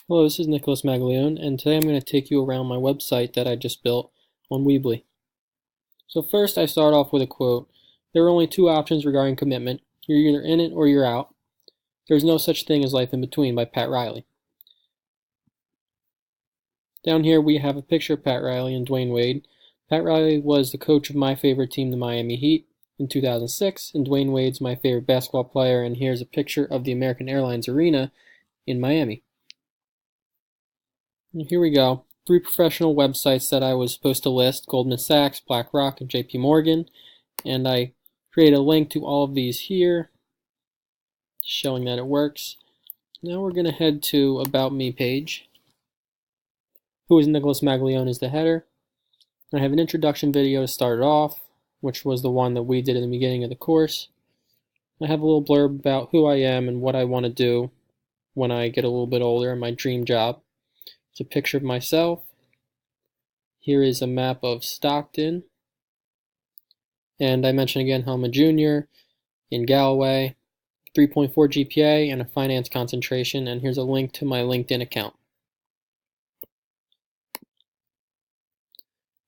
Hello, this is Nicholas Maglione, and today I'm going to take you around my website that I just built on Weebly. So first I start off with a quote. There are only two options regarding commitment. You're either in it or you're out. There's no such thing as life in between, by Pat Riley. Down here we have a picture of Pat Riley and Dwayne Wade. Pat Riley was the coach of my favorite team, the Miami Heat, in 2006, and Dwayne Wade's my favorite basketball player, and here's a picture of the American Airlines Arena in Miami. Here we go. 3 professional websites that I was supposed to list: Goldman Sachs, BlackRock, and JP Morgan. And I create a link to all of these here, showing that it works. Now we're going to head to About Me page. Who is Nicholas Maglione is the header. I have an introduction video to start it off, which was the one that we did at the beginning of the course. I have a little blurb about who I am and what I want to do when I get a little bit older, and my dream job. It's a picture of myself. Here is a map of Stockton. And I mention again how I'm a junior in Galloway, 3.4 GPA, and a finance concentration. And here's a link to my LinkedIn account.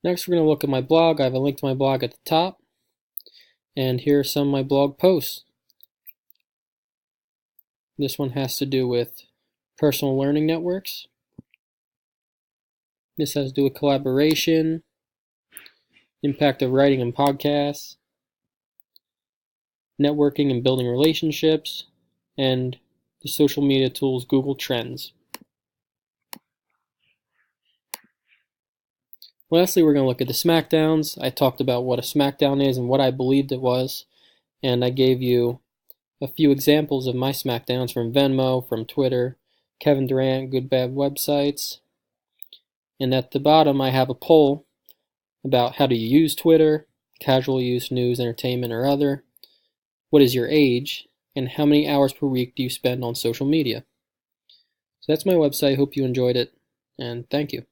Next, we're going to look at my blog. I have a link to my blog at the top. And here are some of my blog posts. This one has to do with personal learning networks. This has to do with collaboration, impact of writing and podcasts, networking and building relationships, and the social media tools Google Trends. Lastly, we're going to look at the SmackDowns. I talked about what a SmackDown is and what I believed it was, and I gave you a few examples of my SmackDowns from Venmo, from Twitter, Kevin Durant, Good Bad Websites. And at the bottom I have a poll about how do you use Twitter, casual use, news, entertainment, or other, what is your age, and how many hours per week do you spend on social media. So that's my website. Hope you enjoyed it, and thank you.